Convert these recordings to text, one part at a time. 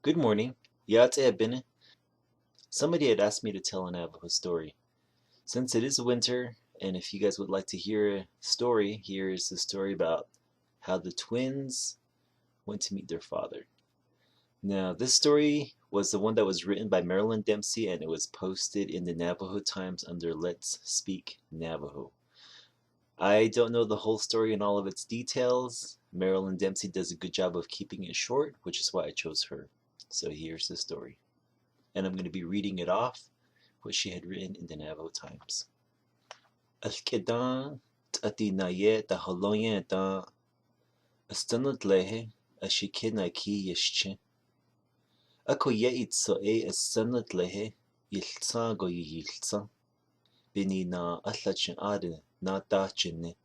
Good morning. Yádeilti. Somebody had asked me to tell a Navajo story. Since it is winter, and if you guys would like to hear a story, here is the story about how the twins went to meet their father. Now, this story was the one that was written by Marilyn Dempsey, and it was posted in the Navajo Times under Let's Speak Navajo. I don't know the whole story and all of its details. Marilyn Dempsey does a good job of keeping it short, which is why I chose her. So here's the story. And I'm going to be reading it off, what she had written in the Navajo Times. Al-Kedan t'ati Nayéé Neizghání da Asdzáá Nádleehí Dinék'ehjí Yáishchíní. Ako Yádeilti Asdzáá Nádleehí Yíltsa go Yíltsa. Bini na Allachin Ade na Dachine.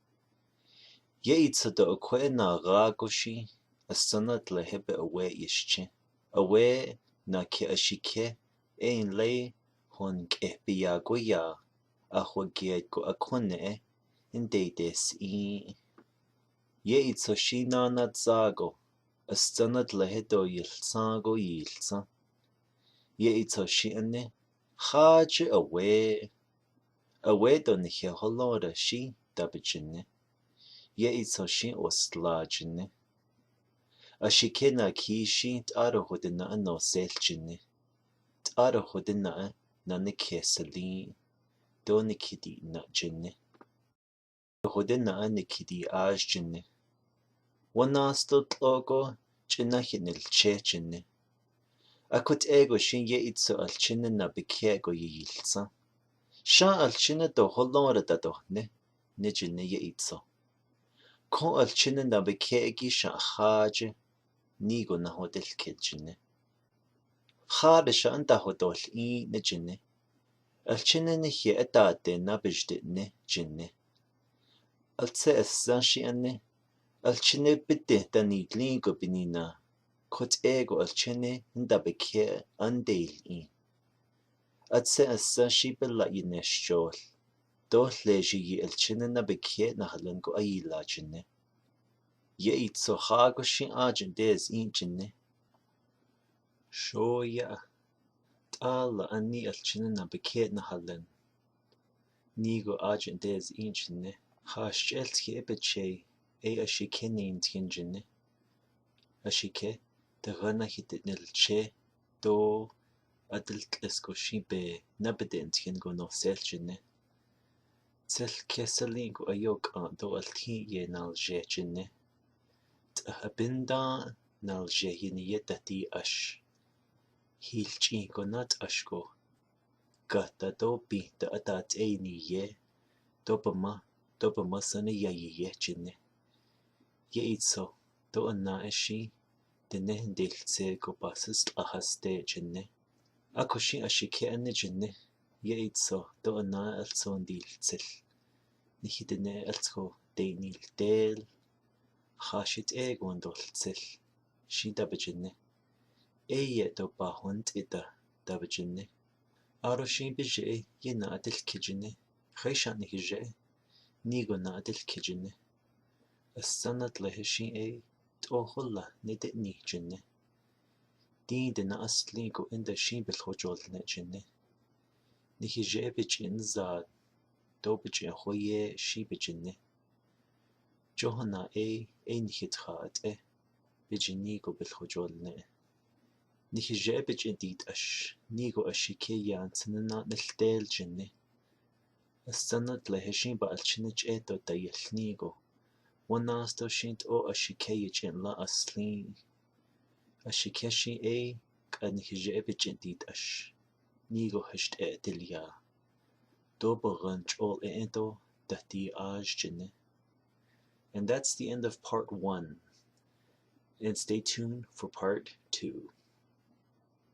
Yádeilti do Akwe na Ragoshi Asdzáá Nádleehí be Awe Yáishchíní. Awe na ke ashike ein lei hon ke biyagoya ahwagiet go akone in dedes I. Yádeilti shi na nadzago Asdzáá Nádleehí do yiltsago yiltsa. Yádeilti shi ane haje awe do nihe holora shi dabijine. Yádeilti shi oslajine. Ashike na kishi t'ara hodina no selchine. T'ara hodina na nikesali do nikidi na jine. Hodina nikidi ajjine. Wanasto tlogo china hinil chechine. Akut ego shin Yádeilti alchine na bikego yiltsa. Sha alchine do holora da dohne nijine Yádeilti. Ko alchine na bikegi sha haje nigo na hodel kedjine. Khade sha anta hodol I nejine. Alchine nihe etate na bijdine jine. Altse essa shi ane. Alchine bitte da nidlingo binina. Kot ego alchine nda beke andeil I. Altse essa shi bella yineshjol. Doh leji yi alchine na beke na halango ayila jine. Yádeilti hago shi ajin des I jine. Shoya t'ala ani alchine na beke na halan. Nigo ajin des I jine. Hashjeltki ebeche ashike nintkin jine. Ashike da gana hitnilche do adult esko shi be nabedentkin go no sel jine. Tel kesalingo ayok do alti ye nalje jine. T'abinda nalje yini dati ash. Hilchi go nat ashko. Gata do bi da atat eini ye. Dobama sana ye jine. Yádeilti do anna eshi dine diltse go basis ahaste jine. Ako shi ashike ane jine. Yádeilti do anna alson diltsel. Nihi dine altsko deinil del. Hashit ego ndoltsel. Shi dabajine. Eye do bahund ida dabajine. Aro shi bije yena adil kijine. Khayshan nikije. Nigo na adil kijine. Asdzáá Nádleehí shi t'ohulla niditni jine. Dina asli go inda shi bilhojol ne jine. Nikije bijin zad. Do bijin hoye shi bijine. Johana nihithaat bijin nigo bilhojol ne. Nikije bijin dit ash. Nigo ashike yansinna nildel jine. Asdzáá Nádleehí shi ba alchinich do dayil nigo. Wanasto shint o ashike yichin la asli. Ashike shi kanihije bijin dit ash. Nigo hasht dilya. Do baganch ol do dati ajjine. And that's the end of part 1. And stay tuned for part 2.